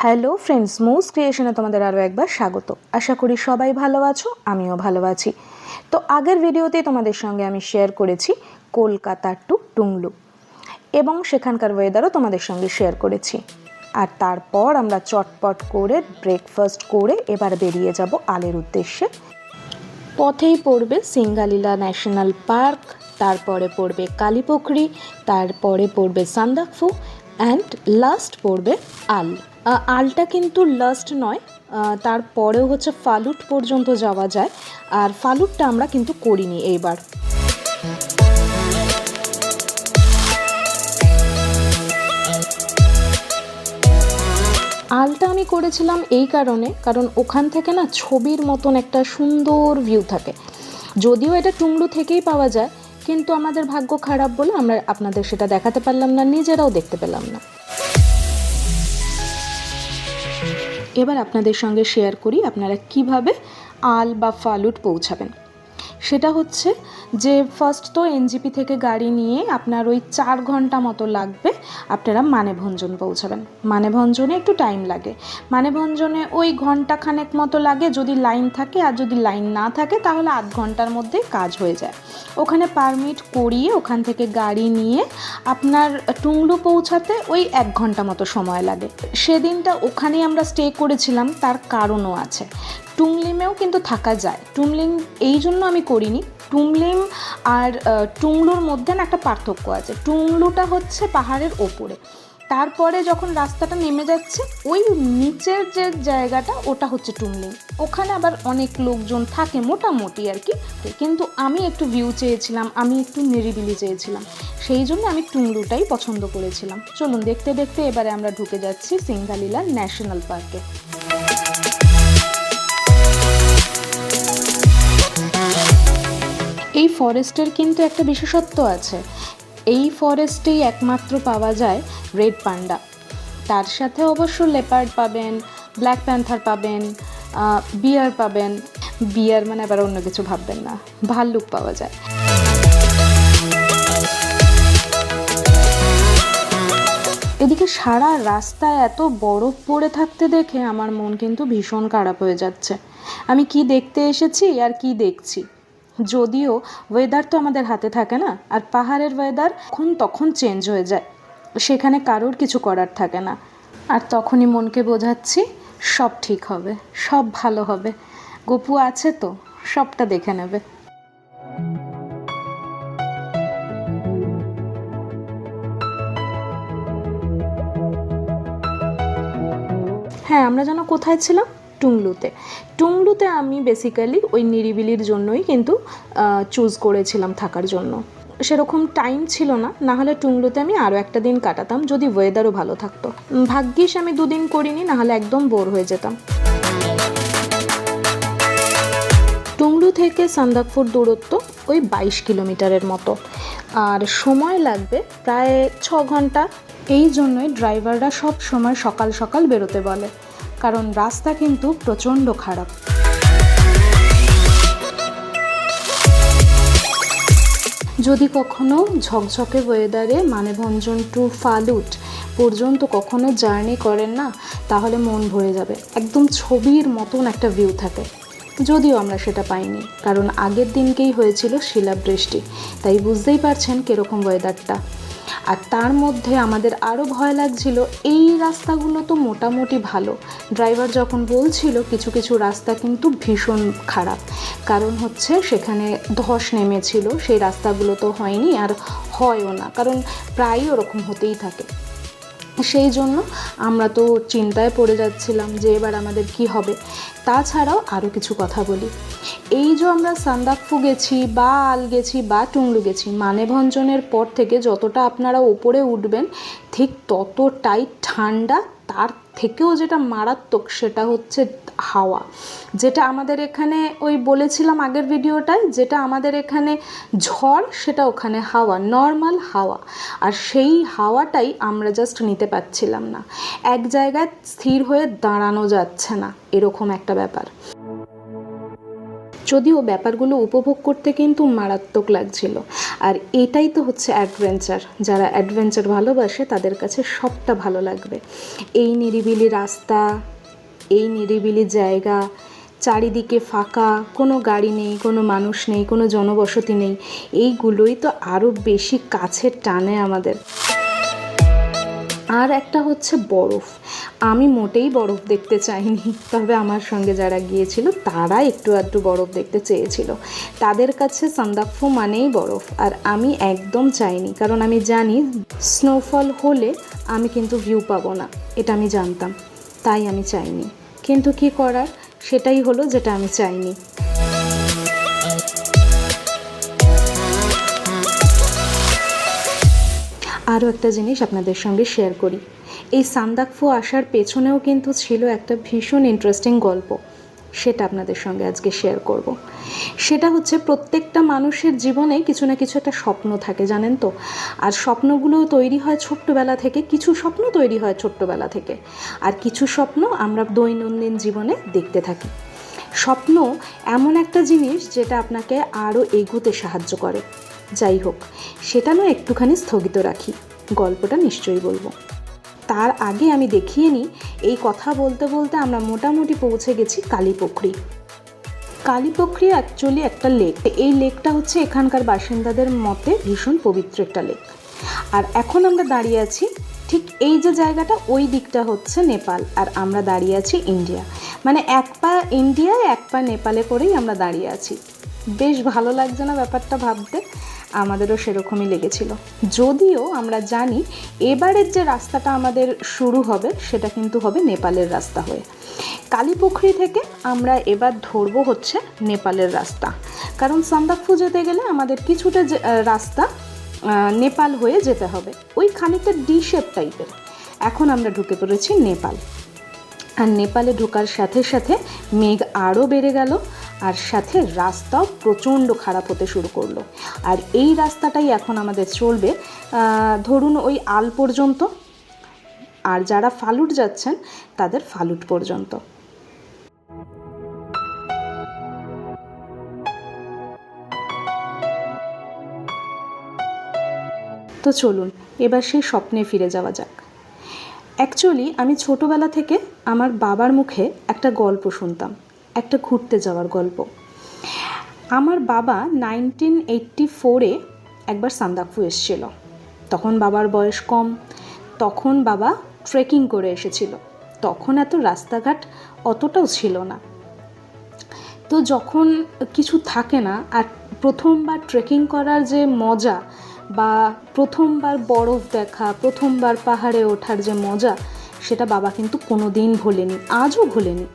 Hello friends, মুস ক্রিয়েশনে তোমাদের আরও একবার স্বাগত। আশা করি সবাই ভালো আছো, আমিও ভালো আছি। তো আগের ভিডিওতে তোমাদের সঙ্গে আমি শেয়ার করেছি কলকাতা টু টুংলু এবং সেখানকার ওয়েদারও তোমাদের সঙ্গে শেয়ার করেছি। আর তারপর আমরা চটপট করে ব্রেকফাস্ট করে এবার বেরিয়ে যাব আলের উদ্দেশ্যে। পথেই পড়বে সিঙ্গালীলা ন্যাশনাল পার্ক, তারপরে পড়বে কালীপুখুরি, তারপরে পড়বে সান্দাকফু অ্যান্ড লাস্ট পড়বে আল। আলটা কিন্তু লাস্ট নয়, তারপরেও হচ্ছে ফালুট পর্যন্ত যাওয়া যায়, আর ফালুটটা আমরা কিন্তু করিনি এইবার। আলটা আমি করেছিলাম এই কারণ ওখান থেকে না ছবির মতন একটা সুন্দর ভিউ থাকে। যদিও এটা টুংলু থেকেই পাওয়া যায়, কিন্তু আমাদের ভাগ্য খারাপ বলে আমরা আপনাদের সেটা দেখাতে পারলাম না, নিজেরাও দেখতে পেলাম না। এবার আপনাদের সঙ্গে শেয়ার করি আপনারা কিভাবে আল বা ফালুট পৌঁছাবেন। সেটা হচ্ছে যে ফার্স্ট তো এনজিপি থেকে গাড়ি নিয়ে আপনার ওই 4 ঘন্টা মতো লাগবে, আপনারা মানেভঞ্জন পৌঁছাবেন। মানেভঞ্জনে একটু টাইম লাগে, মানেভঞ্জনে ওই ঘন্টাখানেক মতো লাগে যদি লাইন থাকে, আর যদি লাইন না থাকে তাহলে আধ ঘন্টার মধ্যে কাজ হয়ে যায়। ওখানে পারমিট করিয়ে ওখান থেকে গাড়ি নিয়ে আপনার টুংলু পৌঁছাতে ওই 1 ঘন্টা মতো সময় লাগে। সেদিনটা ওখানেই আমরা স্টে করেছিলাম, তার কারণও আছে। টুংলিমেও কিন্তু থাকা যায়। টুংলিম এই জন্য আমি করিনি, টুংলিম আর টুংলুর মধ্যে না একটা পার্থক্য আছে। টুংলুটা হচ্ছে পাহাড়ের ওপরে, তারপরে যখন রাস্তাটা নেমে যাচ্ছে ওই নিচের যে জায়গাটা ওটা হচ্ছে টুংলিম। ওখানে আবার অনেক লোকজন থাকে মোটামুটি আর কি, কিন্তু আমি একটু ভিউ চেয়েছিলাম, আমি একটু নিরিবিলি চেয়েছিলাম, সেই জন্য আমি টুংলুটাই পছন্দ করেছিলাম। চলুন দেখতে দেখতে এবারে আমরা ঢুকে যাচ্ছি সিঙ্গালীলা ন্যাশনাল পার্কে। এই ফরেস্টের কিন্তু একটা বিশেষত্ব আছে, এই ফরেস্টেই একমাত্র পাওয়া যায় রেড পান্ডা। তার সাথে অবশ্য লেপার্ড পাবেন, ব্ল্যাক প্যান্থার পাবেন, বিয়ার পাবেন। বিয়ার মানে আবার অন্য কিছু ভাববেন না, ভাল্লুক পাওয়া যায়। এদিকে সারা রাস্তায় এত বরফ পড়ে থাকতে দেখে আমার মন কিন্তু ভীষণ খারাপ হয়ে যাচ্ছে। আমি কি দেখতে এসেছি আর কি দেখছি। যদিও ওয়েদার তো আমাদের হাতে থাকে না, আর পাহাড়ের ওয়েদার তখন চেঞ্জ হয়ে যায়, সেখানে কারোর কিছু করার থাকে না। আর তখনই মনকে বোঝাচ্ছি সব ঠিক হবে, সব ভালো হবে, গপু আছে তো, সবটা দেখে নেবে। হ্যাঁ, আমরা যেন কোথায় ছিলাম? টুংলুতে। টুংলুতে আমি বেসিক্যালি ওই নিরিবিলির জন্যই কিন্তু চুজ করেছিলাম থাকার জন্য। সেরকম টাইম ছিল না, নাহলে টুংলুতে আমি আরও একটা দিন কাটাতাম যদি ওয়েদারও ভালো থাকতো। ভাগ্যিস আমি 2 দিন করিনি, নাহলে একদম বোর হয়ে যেতাম। টুংলু থেকে সান্দাকফুর দূরত্ব ওই 22 কিলোমিটারের মতো, আর সময় লাগবে প্রায় 6 ঘন্টা। এই জন্যই ড্রাইভাররা সব সময় সকাল সকাল বেরোতে বলে, কারণ রাস্তা কিন্তু প্রচণ্ড খারাপ। যদি কখনো ঝকঝকে ওয়েদারে মানেভঞ্জন টু ফালুট পর্যন্ত কখনো জার্নি করেন না, তাহলে মন ভরে যাবে। একদম ছবির মতন একটা ভিউ থাকে। যদিও আমরা সেটা পাইনি, কারণ আগের দিনকেই হয়েছিল শিলাবৃষ্টি, তাই বুঝতেই পারছেন কীরকম ওয়েদারটা। আর তার মধ্যে আমাদের আরও ভয় লাগছিল, এই রাস্তাগুলো তো মোটামুটি ভালো, ড্রাইভার যখন বলছিল কিছু কিছু রাস্তা কিন্তু ভীষণ খারাপ, কারণ হচ্ছে সেখানে ধস নেমেছিল, সেই রাস্তাগুলো তো হয়নি আর হয়ও না, কারণ প্রায়ই ওরকম হতেই থাকে। সেই জন্য আমরা তো চিন্তায় পড়ে যাচ্ছিলাম যে এবার আমাদের কি হবে। তাছাড়াও আরও কিছু কথা বলি, এই যে আমরা সান্দাকফু গেছি বা আল গেছি বা টুংলু গেছি, মানেভঞ্জনের পর থেকে যতটা আপনারা ওপরে উঠবেন ঠিক ততটাই ঠান্ডা। তার থেকেও যেটা মারাত্মক সেটা হচ্ছে হাওয়া, যেটা আমাদের এখানে ওই বলেছিলাম আগের ভিডিওটায়, যেটা আমাদের এখানে ঝড় সেটা ওখানে হাওয়া, নর্মাল হাওয়া। আর সেই হাওয়াটাই আমরা জাস্ট নিতে পারছিলাম না, এক জায়গায় স্থির হয়ে দাঁড়ানো যাচ্ছে না, এরকম একটা ব্যাপার। যদিও ব্যাপারগুলো উপভোগ করতে কিন্তু মারাত্মক লাগছিল। আর এটাই তো হচ্ছে অ্যাডভেঞ্চার। যারা অ্যাডভেঞ্চার ভালোবাসে তাদের কাছে সবটা ভালো লাগবে। এই নিরিবিলি রাস্তা, এই নিরিবিলি জায়গা, চারিদিকে ফাঁকা, কোনো গাড়ি নেই, কোনো মানুষ নেই, কোনো জনবসতি নেই, এইগুলোই তো আরও বেশি কাছে টানে আমাদের। আর একটা হচ্ছে বরফ। আমি মোটেই বরফ দেখতে চাইনি, তবে আমার সঙ্গে যারা গিয়েছিল তারা একটু আধটু বরফ দেখতে চেয়েছিল। তাদের কাছে সান্দাকফু মানেই বরফ, আর আমি একদম চাইনি, কারণ আমি জানি স্নোফল হলে আমি কিন্তু ভিউ পাবো না, এটা আমি জানতাম, তাই আমি চাইনি। কিন্তু কি করার, সেটাই হলো যেটা আমি চাইনি। আরও একটা জিনিস আপনাদের সঙ্গে শেয়ার করি। এই সান্দাকফু আসার পেছনেও কিন্তু ছিল একটা ভীষণ ইন্টারেস্টিং গল্প, সেটা আপনাদের সঙ্গে আজকে শেয়ার করব। সেটা হচ্ছে প্রত্যেকটা মানুষের জীবনে কিছু না কিছু একটা স্বপ্ন থাকে, জানেন তো। আর স্বপ্নগুলো তৈরি হয় ছোট্টবেলা থেকে, কিছু স্বপ্ন তৈরি হয় ছোট্টবেলা থেকে, আর কিছু স্বপ্ন আমরা দৈনন্দিন জীবনে দেখতে থাকি। স্বপ্ন এমন একটা জিনিস যেটা আপনাকে আরও এগোতে সাহায্য করে। যাই হোক, সেটা নয়, একটুখানি স্থগিত রাখি, গল্পটা নিশ্চয়ই বলবো। তার আগে আমি দেখিয়ে নিই, এই কথা বলতে বলতে আমরা মোটামুটি পৌঁছে গেছি কালীপুখরি। কালীপুখরি অ্যাকচুয়ালি একটা লেক। এই লেকটা হচ্ছে এখানকার বাসিন্দাদের মতে ভীষণ পবিত্র একটা লেক। আর এখন আমরা দাঁড়িয়ে আছি ঠিক এই যে জায়গাটা, ওই দিকটা হচ্ছে নেপাল, আর আমরা দাঁড়িয়ে আছি ইন্ডিয়া। মানে এক পা ইন্ডিয়ায় এক পা নেপালে করেই আমরা দাঁড়িয়ে আছি। বেশ ভালো লাগছে না ব্যাপারটা ভাবতে? আমাদেরও সেরকমই লেগেছিল। যদিও আমরা জানি এবারের যে রাস্তাটা আমাদের শুরু হবে সেটা কিন্তু হবে নেপালের রাস্তা হয়ে। কালীপুখরি থেকে আমরা এবার ধরবো হচ্ছে নেপালের রাস্তা, কারণ সান্দাকফু যেতে গেলে আমাদের কিছুটা রাস্তা নেপাল হয়ে যেতে হবে, ওই খানিকটা ডি শেপ টাইপের। এখন আমরা ঢুকে পড়েছি নেপাল, আর নেপালে ঢোকার সাথে সাথে মেঘ আরও বেড়ে গেল, আর সাথে রাস্তাও প্রচণ্ড খারাপ হতে শুরু করলো। আর এই রাস্তাটাই এখন আমাদের চলবে ধরুন ওই আল পর্যন্ত, আর যারা ফালুট যাচ্ছেন তাদের ফালুট পর্যন্ত। তো চলুন এবার সেই স্বপ্নে ফিরে যাওয়া যাক। অ্যাকচুয়ালি আমি ছোটোবেলা থেকে আমার বাবার মুখে একটা গল্প শুনতাম, একটা ঘুরতে যাওয়ার গল্প। আমার বাবা 1984-এ একবার সান্দাকফু এসেছিল। তখন বাবার বয়স কম, তখন বাবা ট্রেকিং করে এসেছিল। তখন এত রাস্তাঘাট অতটাও ছিল না। তো যখন কিছু থাকে না, আর প্রথমবার ট্রেকিং করার যে মজা, বা প্রথমবার বরফ দেখা, প্রথমবার পাহাড়ে ওঠার যে মজা, সেটা বাবা কিন্তু কোনো দিন ভোলেনি, আজও ভোলেনি।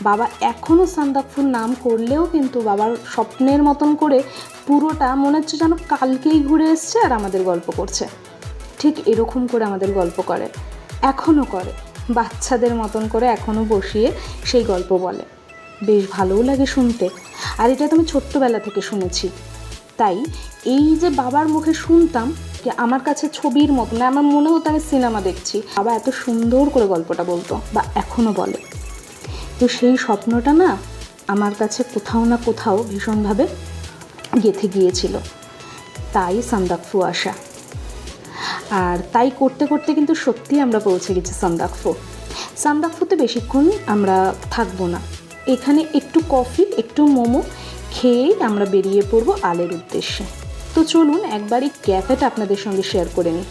বাবা এখনও সান্দাকফুর নাম করলেও কিন্তু বাবার স্বপ্নের মতন করে পুরোটা মনে হচ্ছে যেন কালকেই ঘুরে এসছে আর আমাদের গল্প করছে। ঠিক এরকম করে আমাদের গল্প করে, এখনও করে, বাচ্চাদের মতন করে এখনও বসিয়ে সেই গল্প বলে। বেশ ভালোও লাগে শুনতে। আর এটা তো আমি ছোট্টবেলা থেকে শুনেছি, তাই এই যে বাবার মুখে শুনতাম, আমার কাছে ছবির মতো না, আমার মনে হতো আমি সিনেমা দেখছি। বাবা এত সুন্দর করে গল্পটা বলতো, বা এখনও বলে। তো সেই স্বপ্নটা না আমার কাছে কোথাও না কোথাও ভীষণভাবে গেঁথে গিয়েছিল, তাই সান্দাকফু আসা। আর তাই করতে করতে কিন্তু সত্যিই আমরা পৌঁছে গেছি সান্দাকফু। সান্দাকফুতে বেশিক্ষণ আমরা থাকবো না, এখানে একটু কফি, একটু মোমো খেয়েই আমরা বেরিয়ে পড়বো আলের উদ্দেশ্যে। তো চলুন একবার এই ক্যাফেটা আপনাদের সঙ্গে শেয়ার করে নিই।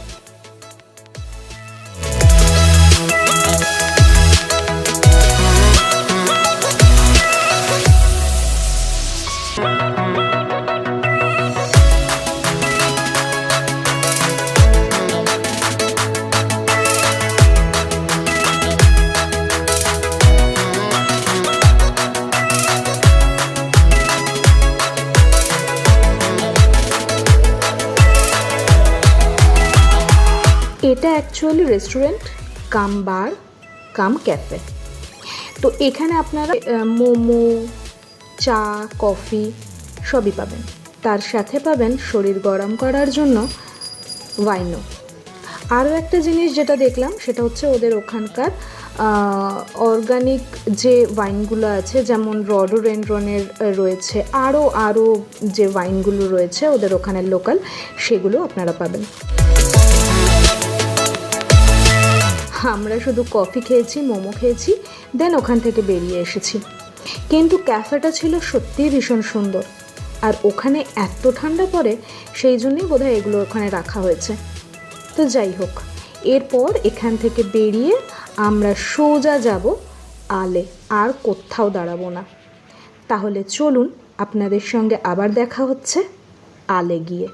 এটা অ্যাকচুয়ালি রেস্টুরেন্ট কাম বার কাম ক্যাফে। তো এখানে আপনারা মোমো, চা, কফি সবই পাবেন। তার সাথে পাবেন শরীর গরম করার জন্য ওয়াইনও। আরও একটা জিনিস যেটা দেখলাম সেটা হচ্ছে ওদের ওখানকার অর্গানিক যে ওয়াইনগুলো আছে, যেমন রডোডেনড্রনের রয়েছে, আরও যে ওয়াইনগুলো রয়েছে ওদের ওখানে লোকাল, সেগুলো আপনারা পাবেন। আমরা শুধু কফি খেয়েছি, মোমো খেয়েছি, দেন ওখান থেকে বেরিয়ে এসেছি। কিন্তু ক্যাফেটা ছিল সত্যিই ভীষণ সুন্দর, আর ওখানে এত ঠান্ডা পড়ে সেই জন্যই বোধহয় এগুলো ওখানে রাখা হয়েছে। তো যাই হোক, এরপর এখান থেকে বেরিয়ে আমরা সোজা যাব আলে, আর কোথাও দাঁড়াবো না। তাহলে চলুন, আপনাদের সঙ্গে আবার দেখা হচ্ছে আলে গিয়ে।